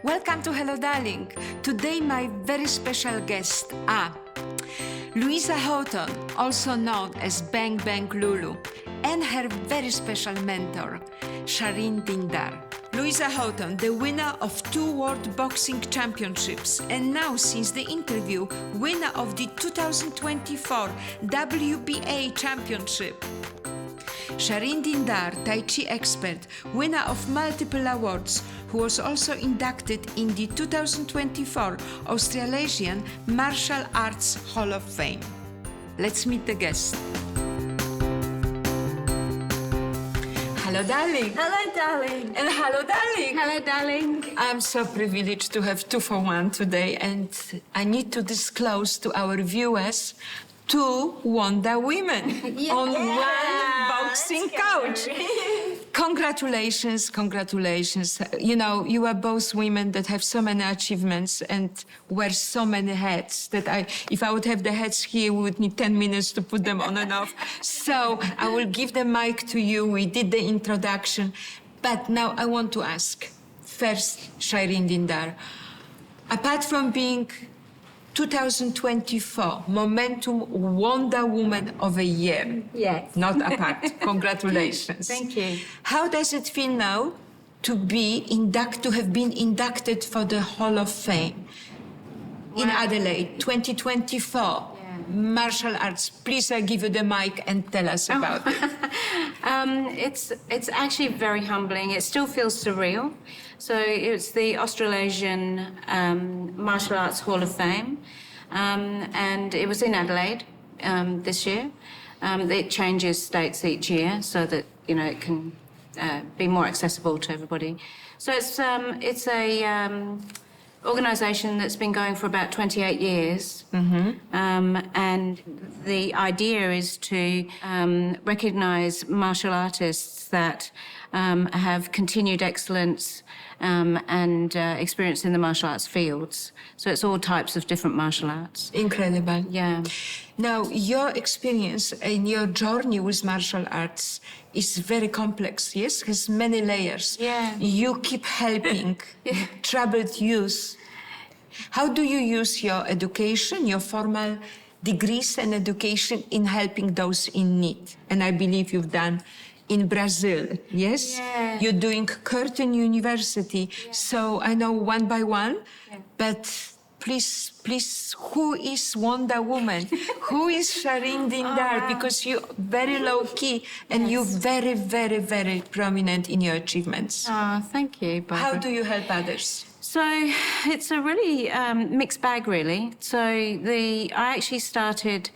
Welcome to Hello Darling. Today my very special guest are Louisa Hawton, also known as Bang Bang Lulu, and her very special mentor, Shireen Dindar. Louisa Hawton, the winner of 2 World Boxing Championships, and now, since the interview, winner of the 2024 WBA Championship. Shireen Dindar, Tai Chi expert, winner of multiple awards, who was also inducted in the 2024 Australasian Martial Arts Hall of Fame. Let's meet the guest. Hello, darling. Hello, darling. And hello, darling. Hello, darling. I'm so privileged to have 2 for 1 today, and I need to disclose to our viewers 2 Wonder Women on one boxing couch. Congratulations, congratulations. You know, you are both women that have so many achievements and wear so many hats that if I would have the hats here, we would need 10 minutes to put them on and off. So I will give the mic to you. We did the introduction. But now I want to ask, first, Shireen Dindar, apart from being 2024 Momentum Wonder Woman of the Year. Yes. Not apart. Congratulations. Thank you. How does it feel now to have been inducted for the Hall of Fame in Adelaide 2024? Martial arts. Please, I give you the mic and tell us about it. It's actually very humbling. It still feels surreal. So it's the Australasian Martial Arts Hall of Fame, and it was in Adelaide this year. It changes states each year so that it can be more accessible to everybody. So it's a organisation that's been going for about 28 years, and the idea is to recognise martial artists that have continued excellence and experience in the martial arts fields. So it's all types of different martial arts. Incredible. Yeah. Now, your experience and your journey with martial arts is very complex, yes? Has many layers. Yeah. You keep helping troubled youth. How do you use your education, your formal degrees and education in helping those in need? And I believe you've done in Brazil, yes? Yeah. You're doing Curtin University. Yeah. So I know one by one, but please, who is Wonder Woman? Who is Shireen Dindar? Because you're very low-key and you're very, very, very prominent in your achievements. Oh, thank you, Barbara. How do you help others? So it's a really mixed bag, really. So I actually started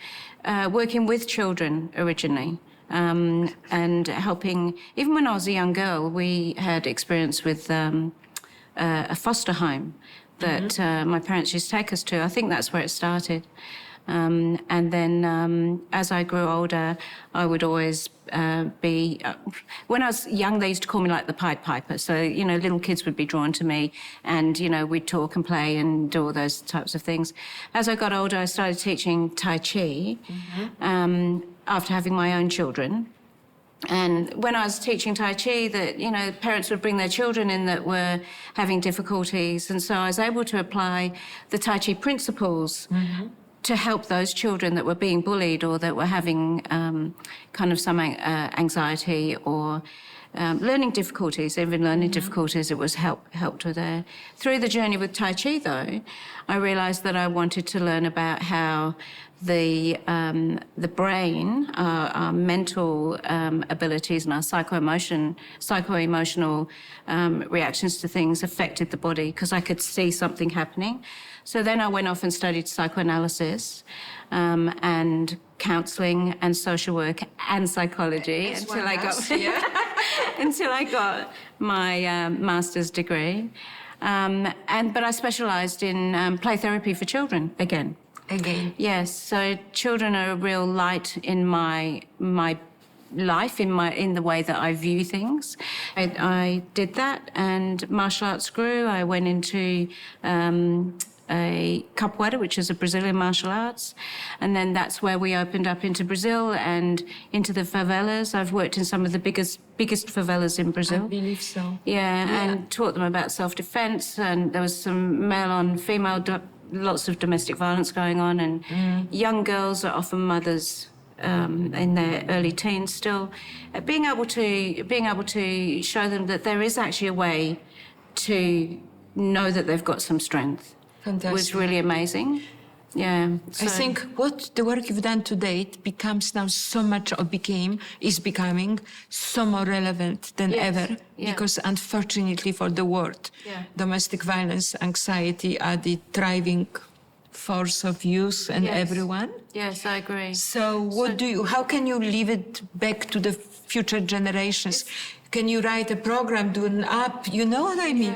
working with children originally. And helping, even when I was a young girl, we had experience with a foster home that my parents used to take us to. I think that's where it started. And then as I grew older, I would always be... when I was young, they used to call me like the Pied Piper. So, little kids would be drawn to me and, we'd talk and play and do all those types of things. As I got older, I started teaching Tai Chi after having my own children. And when I was teaching Tai Chi, that, parents would bring their children in that were having difficulties. And so I was able to apply the Tai Chi principles to help those children that were being bullied or that were having kind of some anxiety or learning difficulties, even learning difficulties, it was helped with there. Through the journey with Tai Chi, though, I realised that I wanted to learn about how the brain, our mental abilities and our psycho-emotional reactions to things affected the body because I could see something happening. So then I went off and studied psychoanalysis and counselling and social work and psychology until I got my master's degree. But I specialised in play therapy for children again. Yes, so children are a real light in my life, in the way that I view things. I did that, and martial arts grew. I went into a capoeira, which is a Brazilian martial arts. And then that's where we opened up into Brazil and into the favelas. I've worked in some of the biggest favelas in Brazil. I believe so. Yeah, and taught them about self-defense. And there was some male on female, lots of domestic violence going on. And young girls are often mothers in their early teens still. Being able to show them that there is actually a way to know that they've got some strength. Fantastic. Was really amazing. Yeah. I think what the work you've done to date becomes now so much, or is becoming so more relevant than ever. Yeah. Because unfortunately for the world, domestic violence, anxiety are the driving force of youth and everyone. Yes, I agree. So how can you leave it back to the future generations? Can you write a program, do an app? You know what I mean?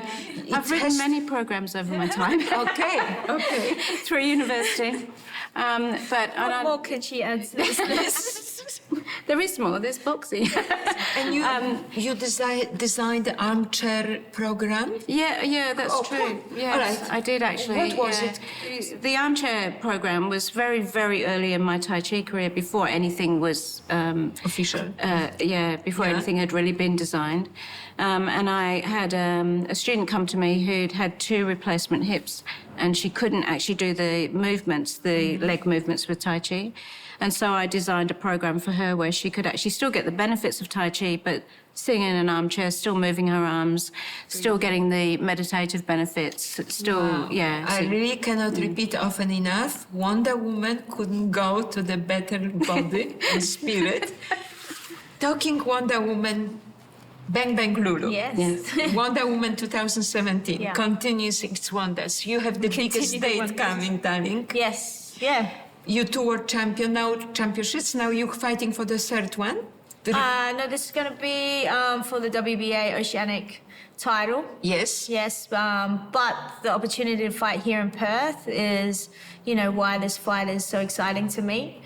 I've written many programs over my time. Okay. Through university. But What more can she add to this list? there is more. There's boxing. And you designed the armchair program? Yeah, that's true. Yes, all right. I did actually. What was it? The armchair program was very, very early in my Tai Chi career, before anything was Official. Before anything had really been designed. And I had a student come to me who'd had 2 replacement hips, and she couldn't actually do the movements, the leg movements with Tai Chi. And so I designed a program for her where she could actually still get the benefits of Tai Chi, but sitting in an armchair, still moving her arms, still getting the meditative benefits, still, I really cannot repeat often enough. Wonder Woman couldn't go to the better body and spirit. Talking Wonder Woman, Bang Bang Lulu. Yes. Wonder Woman 2017 Yeah. continues its wonders. You have the biggest date coming, darling. Yes. Yeah. You 2 world championships. Now you're fighting for the 3rd one. No, this is going to be for the WBA Oceanic title. Yes. Yes, but the opportunity to fight here in Perth is, why this fight is so exciting to me.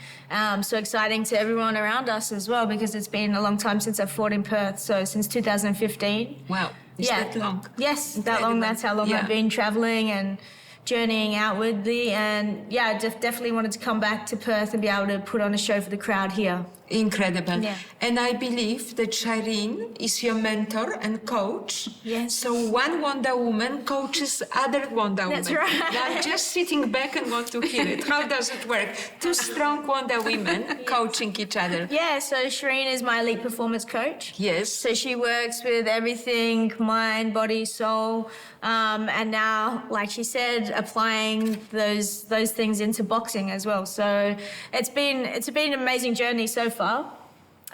So exciting to everyone around us as well, because it's been a long time since I've fought in Perth. So since 2015. Wow. Is that long? Yes, that long. That's how long I've been traveling and journeying outwardly. And I definitely wanted to come back to Perth and be able to put on a show for the crowd here. Incredible. Yeah. And I believe that Shireen is your mentor and coach. Yes. So one Wonder Woman coaches other Wonder Woman. That's right. I'm just sitting back and want to hear it. How does it work? 2 strong Wonder Women coaching each other. Yeah, so Shireen is my elite performance coach. Yes. So she works with everything, mind, body, soul, and now, like she said, applying those things into boxing as well. So it's been an amazing journey so far.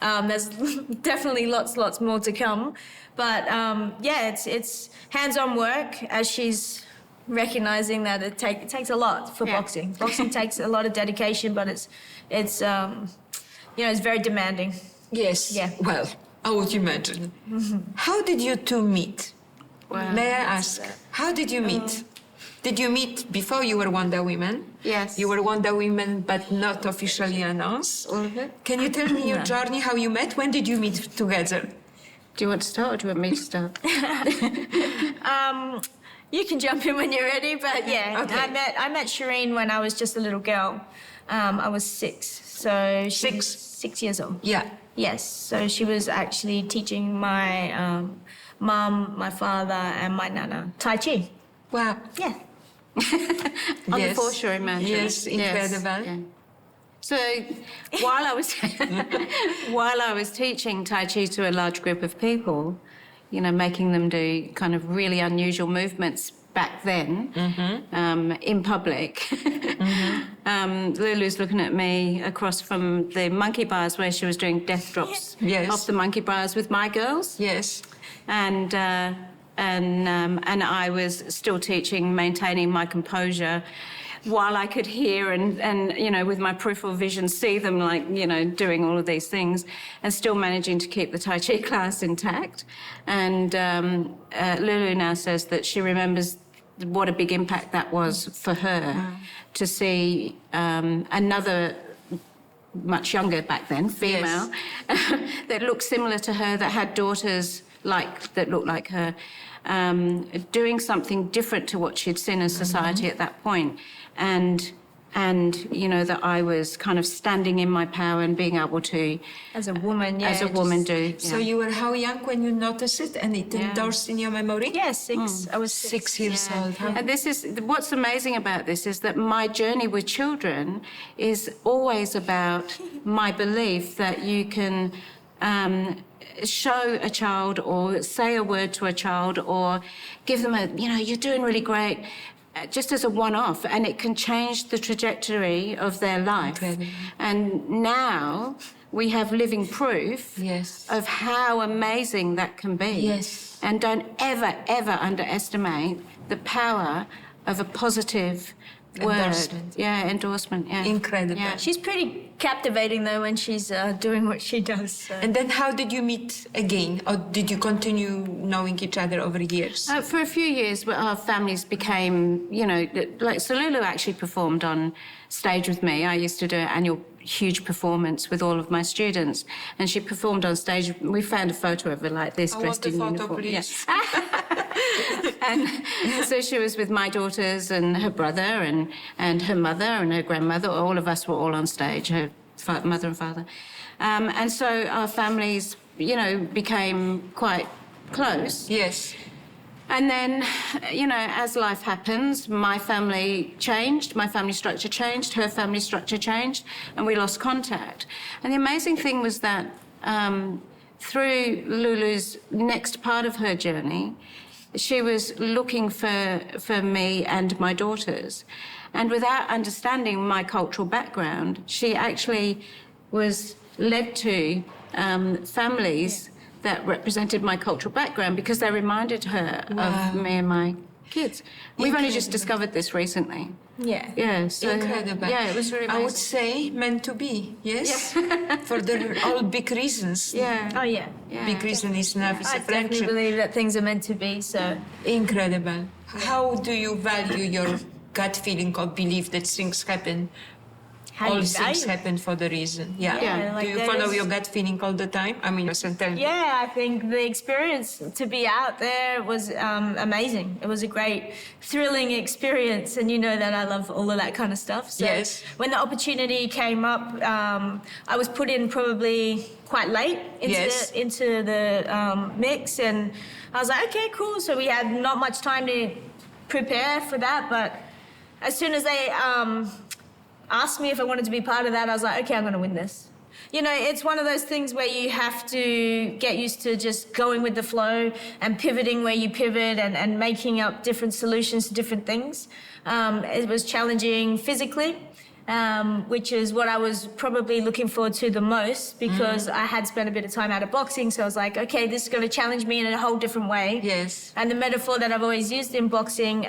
There's definitely lots more to come, but it's hands-on work, as she's recognizing that it takes a lot for boxing. Boxing takes a lot of dedication, but it's very demanding. Yes. Yeah. Well, I would imagine. How did you 2 meet? May I ask, how did you meet? Did you meet before you were Wonder Woman? Yes. You were Wonder Woman, but not officially announced. Can you tell me your journey, how you met? When did you meet together? Do you want to start, or do you want me to start? You can jump in when you're ready, but Okay. I met Shireen when I was just a little girl. I was 6, so she was 6 years old. Yeah. Yes, so she was actually teaching my mum, my father, and my nana Tai Chi. Wow. Yeah. On the foreshore in Manchester. Yes, incredible. Yeah. So while I was teaching Tai Chi to a large group of people, making them do kind of really unusual movements back then in public. Lulu's looking at me across from the monkey bars where she was doing death drops off the monkey bars with my girls. Yes. And I was still teaching, maintaining my composure, while I could hear and with my peripheral vision see them doing all of these things, and still managing to keep the Tai Chi class intact. And Lulu now says that she remembers what a big impact that was for her to see another, much younger back then, female, that looked similar to her, that had daughters that looked like her, doing something different to what she'd seen in society at that point. And you know, that I was kind of standing in my power and being able to, As a woman, yeah. as a woman, do. So you were how young when you noticed it and it endorsed in your memory? Yeah, 6. I was 6 years old. Huh? And this is what's amazing about this is that my journey with children is always about my belief that you can show a child or say a word to a child or give them a, you know, you're doing really great, just as a one-off, and it can change the trajectory of their life. Incredible. And now we have living proof Yes. of how amazing that can be. Yes. And don't ever, ever underestimate the power of a positive word. Endorsement. Yeah, endorsement. Yeah. Incredible. Yeah. She's pretty captivating though when she's doing what she does. So. And then how did you meet again? Or did you continue knowing each other over years? For a few years, our families became, you know, like, so Lulu actually performed on stage with me. I used to do an annual huge performance with all of my students, and she performed on stage. We found a photo of her like this, I dressed want in the photo, uniform. please. And so she was with my daughters and her brother and her mother and her grandmother. All of us were all on stage, her mother and father. And so our families, you know, became quite close. Yes. And then, you know, as life happens, my family changed, my family structure changed, her family structure changed, and we lost contact. And the amazing thing was that through Lulu's next part of her journey, she was looking for me and my daughters. And without understanding my cultural background, she actually was led to families that represented my cultural background because they reminded her of me and my kids. We've only just discovered this recently. Yeah. Yeah, so, Incredible. Yeah, it was really amazing. I would say meant to be, yes? For all big reasons. Yeah. Oh yeah. Yeah. Big reason is love, is I a definitely friendship. believe that things are meant to be. So Incredible. How do you value your gut feeling or belief that things happen? how do All you things value it? happen for the reason. Yeah. Yeah, like do you there follow is- your gut feeling all the time? I mean, listen, tell me. Yeah, I think the experience to be out there was amazing. It was a great, thrilling experience, and you know that I love all of that kind of stuff. So Yes. when the opportunity came up, I was put in probably quite late into the mix, and I was like, okay, cool. So we had not much time to prepare for that, but as soon as they asked me if I wanted to be part of that, I was like, okay, I'm going to win this. You know, it's one of those things where you have to get used to just going with the flow and pivoting where you pivot and making up different solutions to different things. It was challenging physically, which is what I was probably looking forward to the most because I had spent a bit of time out of boxing. So I was like, okay, this is going to challenge me in a whole different way. Yes. And the metaphor that I've always used in boxing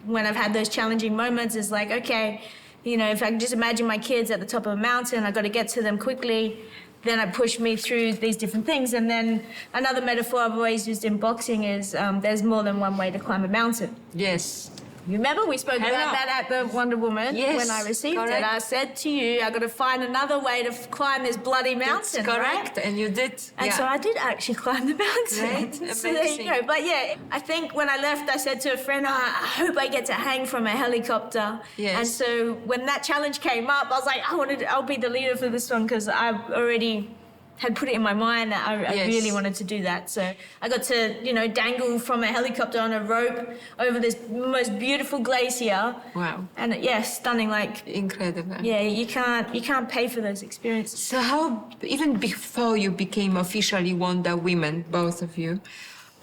when I've had those challenging moments is like, okay, you know, if I can just imagine my kids at the top of a mountain, I've got to get to them quickly, then it pushed me through these different things. And then another metaphor I've always used in boxing is there's more than one way to climb a mountain. Yes. You remember we spoke about that at the Wonder Woman Yes, when I received correct. it. I said to you, I've got to find another way to climb this bloody mountain. That's correct. Right? And you did. And so I did actually climb the mountain. Right, So there you amazing. go. But yeah, I think when I left, I said to a friend, I hope I get to hang from a helicopter. Yes. And so when that challenge came up, I was like, I'll be the leader for this one because I've already had put it in my mind that I Yes. really wanted to do that. So I got to, you know, dangle from a helicopter on a rope over this most beautiful glacier. Wow. And yeah, stunning. Like, Incredible. yeah, you can't pay for those experiences. So how, even before you became officially Wonder Women, both of you,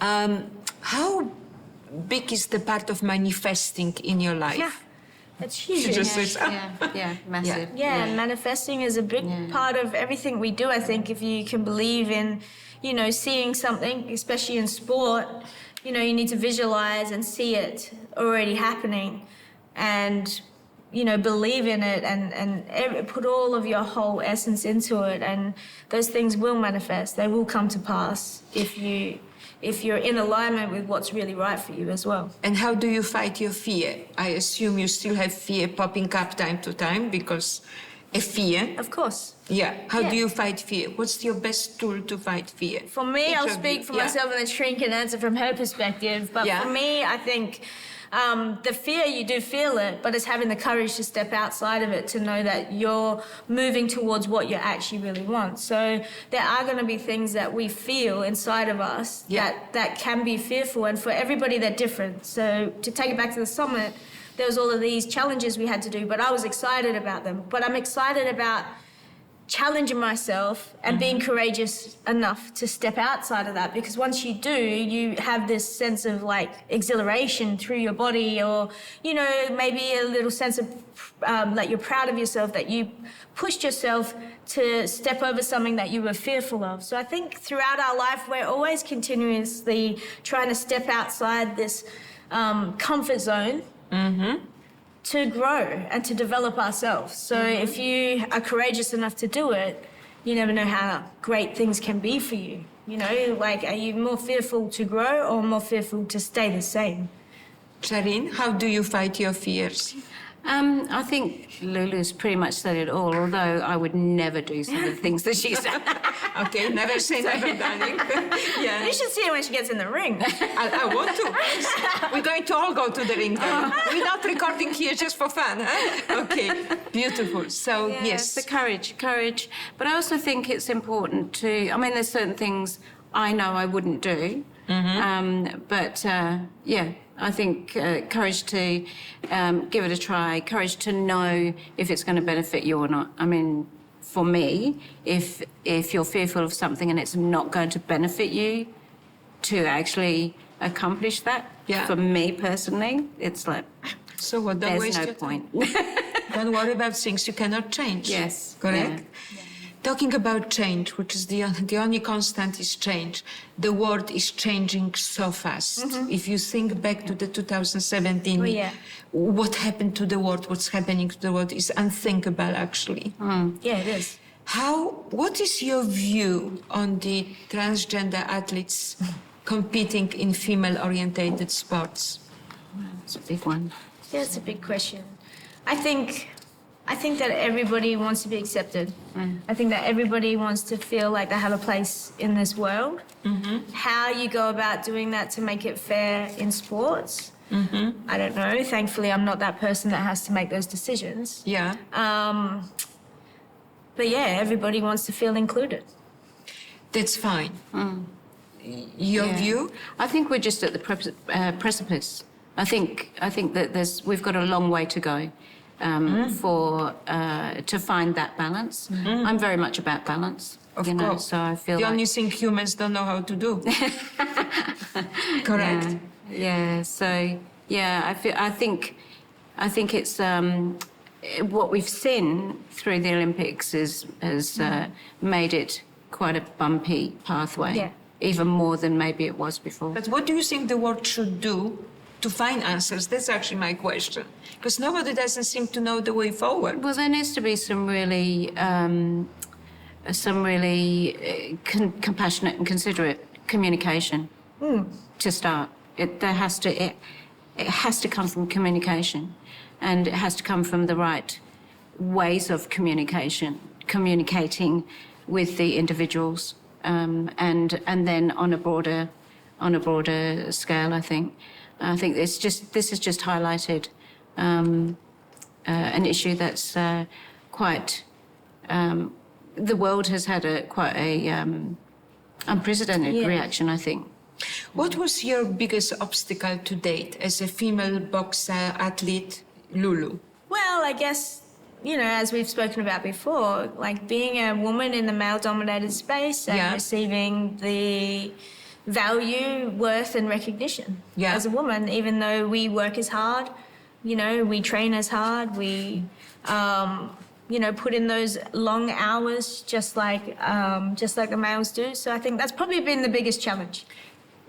how big is the part of manifesting in your life? Yeah, it's huge. She just says, Massive. Yeah, manifesting is a big part of everything we do, I think, if you can believe in, you know, seeing something, especially in sport, you know, you need to visualize and see it already happening and, you know, believe in it and put all of your whole essence into it, and those things will manifest. They will come to pass if you're in alignment with what's really right for you as well. And how do you fight your fear? I assume you still have fear popping up time to time because A fear? Of course. Yeah. How Yeah. do you fight fear? What's your best tool to fight fear? For me, Each I'll of speak you. for Yeah. myself and then Shireen can answer from her perspective. But Yeah. for me, I think the fear, you do feel it, but it's having the courage to step outside of it to know that you're moving towards what you actually really want. So there are going to be things that we feel inside of us that can be fearful, and for everybody they're different. So to take it back to the summit, there was all of these challenges we had to do, but I was excited about them. But I'm excited about challenging myself and being courageous enough to step outside of that, because once you do, you have this sense of like exhilaration through your body, or maybe a little sense of that you're proud of yourself, that you pushed yourself to step over something that you were fearful of. So I think throughout our life we're always continuously trying to step outside this comfort zone to grow and to develop ourselves. So if you are courageous enough to do it, you never know how great things can be for you. Like, are you more fearful to grow or more fearful to stay the same? Shireen, how do you fight your fears? I think Lulu's pretty much said it all, although I would never do some of the things that she said. Okay, never say never, darling. Yeah. You should see her when she gets in the ring. I want to. Yes. We're going to all go to the ring. We're not recording here just for fun, huh? Okay, beautiful. So, yes. The courage. But I also think it's important to, there's certain things I know I wouldn't do. I think courage to give it a try, courage to know if it's going to benefit you or not. For me, if you're fearful of something and it's not going to benefit you, to actually accomplish that, for me personally, it's like, so what? Don't there's waste no your point. Don't worry about things you cannot change. Yes. Correct? Yeah. Talking about change, which is the only constant is change. The world is changing so fast. If you think back to the 2017, what happened to the world, what's happening to the world is unthinkable, actually. Yeah, it is. What is your view on the transgender athletes competing in female-orientated sports? It's a big one. Yeah, it's a big question. I think that everybody wants to be accepted. I think that everybody wants to feel like they have a place in this world. How you go about doing that to make it fair in sports, I don't know. Thankfully, I'm not that person that has to make those decisions. Yeah. But yeah, everybody wants to feel included. That's fine. Your view? I think we're just at the precipice. I think that we've got a long way to go to find that balance. I'm very much about balance. Of course. So I feel the like only thing humans don't know how to do. Correct. Yeah. So I think it's what we've seen through the Olympics has made it quite a bumpy pathway. Yeah. Even more than maybe it was before. But what do you think the world should do to find answers? That's actually my question. Because nobody doesn't seem to know the way forward. Well, there needs to be some really compassionate and considerate communication to start. It has to come from communication, and it has to come from the right ways of communicating with the individuals, and then on a broader scale. I think this has just highlighted an issue that's quite. The world has had quite a unprecedented reaction, I think. What was your biggest obstacle to date as a female boxer athlete, Lulu? Well, I guess, as we've spoken about before, like being a woman in the male-dominated space and receiving the value, worth and recognition as a woman, even though we work as hard, we train as hard, we, put in those long hours just like the males do. So I think that's probably been the biggest challenge.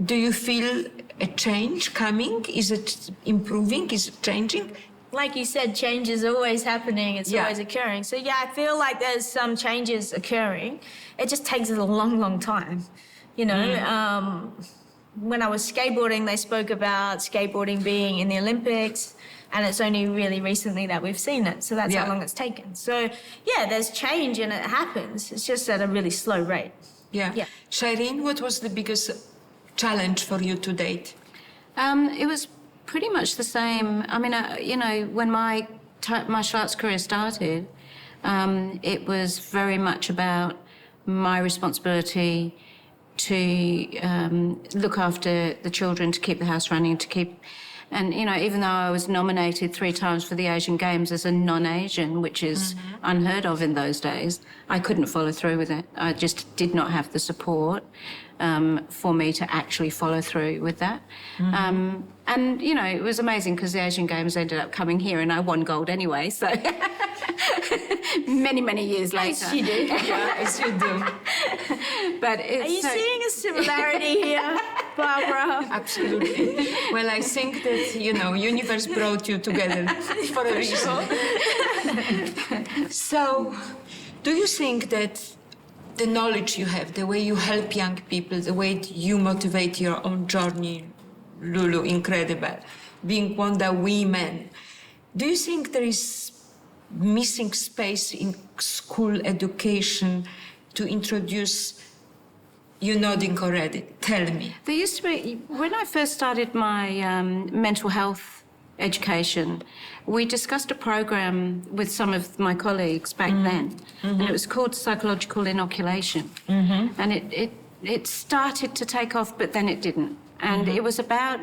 Do you feel a change coming? Is it improving? Is it changing? Like you said, change is always happening. It's always occurring. So, I feel like there's some changes occurring. It just takes a long, long time, when I was skateboarding, they spoke about skateboarding being in the Olympics, and it's only really recently that we've seen it. So that's how long it's taken. So, yeah, there's change and it happens. It's just at a really slow rate. Yeah. Shireen, what was the biggest challenge for you to date? It was pretty much the same. I mean, you know, when my martial arts career started, it was very much about my responsibility to look after the children, to keep the house running, and, you know, even though I was nominated 3 times for the Asian Games as a non-Asian, which is unheard of in those days, I couldn't follow through with it. I just did not have the support for me to actually follow through with that. And, you know, it was amazing because the Asian Games ended up coming here and I won gold anyway, so many, many years later. As you do. As you do. But Are you seeing a similarity here, Barbara? Absolutely. Well, I think that, you know, universe brought you together for a reason. So, do you think that the knowledge you have, the way you help young people, the way you motivate your own journey, Lulu, incredible, being Wonder Women, do you think there is missing space in school education to introduce? You're nodding already. Tell me. There used to be, when I first started my mental health education, we discussed a program with some of my colleagues back then, and it was called psychological inoculation. And it started to take off, but then it didn't. And it was about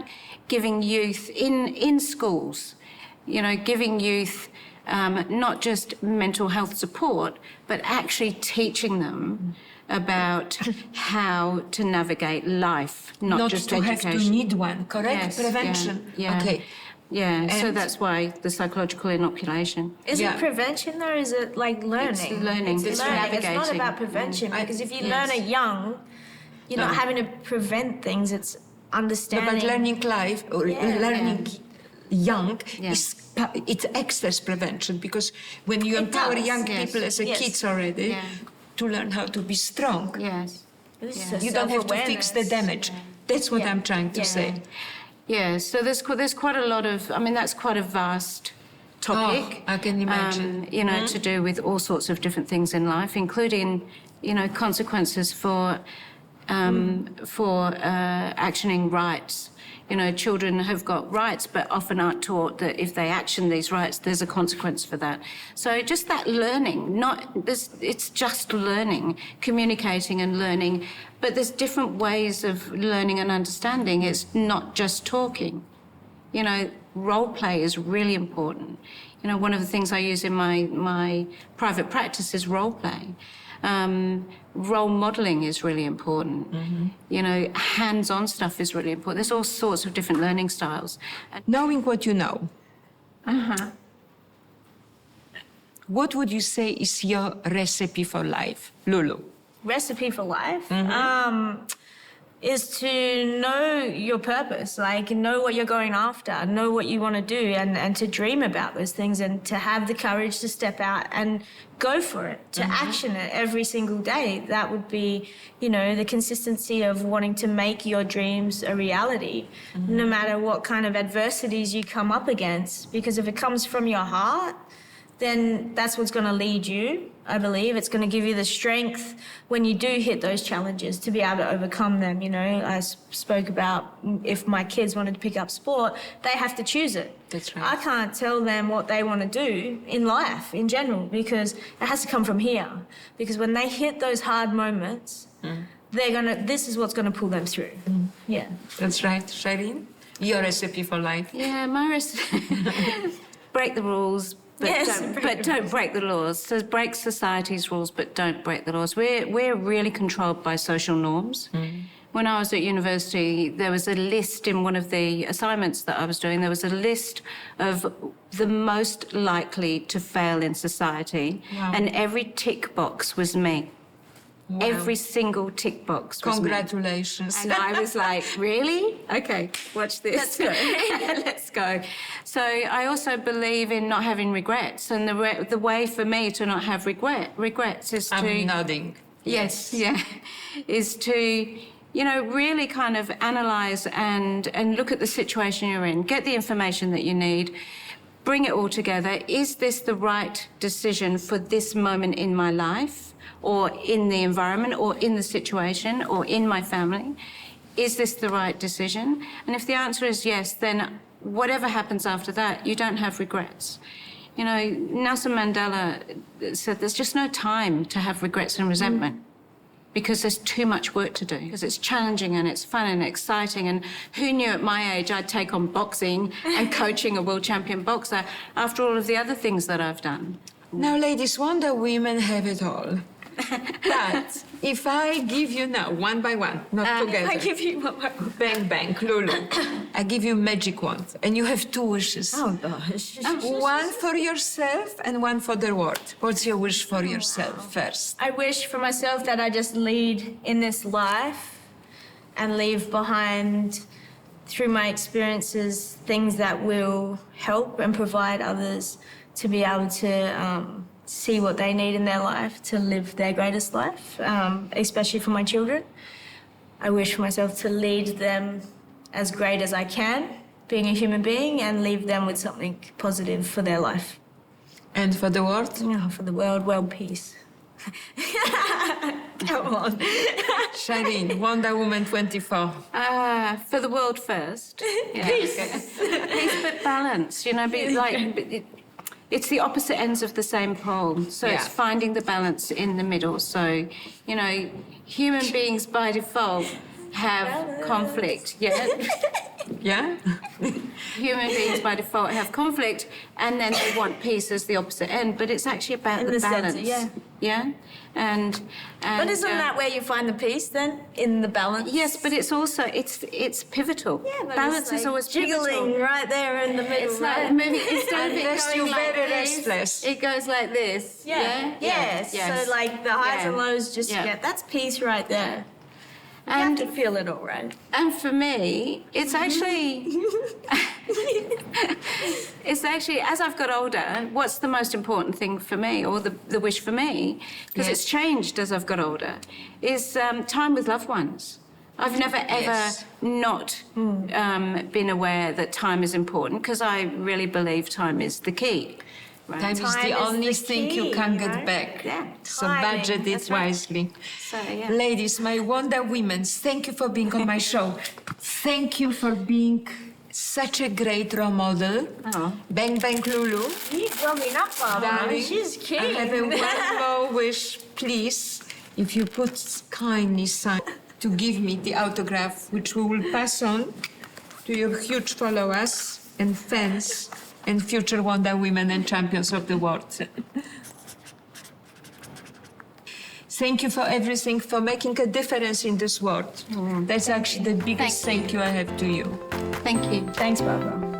giving youth in schools, you know, giving youth not just mental health support, but actually teaching them about how to navigate life, not just education. Not to have to need one, correct? Yes, Prevention. yeah. Okay. Yeah, so And- that's why the psychological inoculation. Is Yeah. it prevention though, or is it like learning? It's learning. It's It's learning. It's not navigating. about prevention, because if you Yes. learn it young, you're not No. having to prevent things, it's No, understanding. but learning life or Yeah. learning young Yeah. it's excess prevention, because when you empower does, young yes. people as a Yes. kids already Yeah. to learn how to be strong, Yes. This is Yeah. a you don't have to fix the self-awareness. damage. That's what Yeah. I'm trying to Yeah. say. Yeah, so there's quite a lot of, I mean, that's quite a vast topic. I can imagine. You know, to do with all sorts of different things in life, including, you know, consequences for actioning rights. You know, children have got rights, but often aren't taught that if they action these rights, there's a consequence for that. So just that learning, it's just learning, communicating and learning, but there's different ways of learning and understanding. It's not just talking. You know, role play is really important. You know, one of the things I use in my private practice is role play. Role modelling is really important. You know, hands-on stuff is really important. There's all sorts of different learning styles. Knowing what you know, what would you say is your recipe for life, Lulu? Recipe for life is to know your purpose, like know what you're going after, know what you want to do, and to dream about those things, and to have the courage to step out and go for it, to action it every single day. That would be, you know, the consistency of wanting to make your dreams a reality, no matter what kind of adversities you come up against. Because if it comes from your heart, then that's what's going to lead you, I believe. It's going to give you the strength when you do hit those challenges to be able to overcome them. You know, I spoke about if my kids wanted to pick up sport, they have to choose it. That's right. I can't tell them what they want to do in life in general, because it has to come from here. Because when they hit those hard moments, this is what's going to pull them through. Yeah. That's right. Shireen, your recipe for life. Yeah, my recipe, break the rules, but, Yes, don't break the laws. So break society's rules, but don't break the laws. We're really controlled by social norms. When I was at university, there was a list in one of the assignments that I was doing. There was a list of the most likely to fail in society, and every tick box was me. Wow. Every single tick box was me. Congratulations. And I was like, really? Okay, watch this. Let's go. So I also believe in not having regrets. And the way for me to not have regrets is to... I'm nodding. Yes, yeah. Is to you know, really kind of analyse and look at the situation you're in, get the information that you need, bring it all together. Is this the right decision for this moment in my life, or in the environment, or in the situation, or in my family? Is this the right decision? And if the answer is yes, then whatever happens after that, you don't have regrets. You know, Nelson Mandela said there's just no time to have regrets and resentment. Because there's too much work to do. Because it's challenging and it's fun and exciting. And who knew at my age I'd take on boxing and coaching a world champion boxer after all of the other things that I've done? Now, ladies, Wonder Women have it all. But if I give you now, one by one, not together. I give you one by one. Bang, bang, Lulu. I give you magic wand, and you have 2 wishes. Oh, gosh. One for yourself and one for the world. What's your wish for yourself first? I wish for myself that I just lead in this life and leave behind, through my experiences, things that will help and provide others to be able to see what they need in their life to live their greatest life, especially for my children. I wish for myself to lead them as great as I can, being a human being, and leave them with something positive for their life. And for the world? Oh, for the world peace. Come on. Shireen, Wonder Woman 24. For the world first. Yeah, Peace. okay. Peace, but balance. You know, it's the opposite ends of the same pole. So it's finding the balance in the middle. So, you know, human beings by default have conflict. Yeah. Yeah? Human beings by default have conflict, and then they want peace as the opposite end. But it's actually about In the the balance. centre, yeah. Yeah. And But isn't that where you find the peace then? In the balance? Yes, but it's also it's pivotal. Yeah, but balance it's like is always jiggling pivotal. right there in the middle. It's like right? moving instead of it Unless going you're like very this, restless. it goes like this. Yeah. Yes. So like the highs Yeah. and lows just Yeah. get, that's peace right there. You And have to feel it all, right? and for me, it's actually it's actually, as I've got older, what's the most important thing for me, or the wish for me, because it's changed as I've got older, is time with loved ones. I've never ever not been aware that time is important, because I really believe time is the key. Right? Time is Time the is only the thing key, you can get right? back. Yeah. So Timing, budget it that's right. wisely. So, yeah. Ladies, my Wonder Women, thank you for being on my show. Thank you for being such a great role model. Oh. Bang, bang, Lulu. You growing up, Mama. Darling, She's cute. I have a one more wish, please. If you put kindly sign to give me the autograph, which we will pass on to your huge followers and fans and future Wonder Women and champions of the world. Thank you for everything, for making a difference in this world. That's actually the biggest thank you I have to you. Thank you. Thanks, Barbara.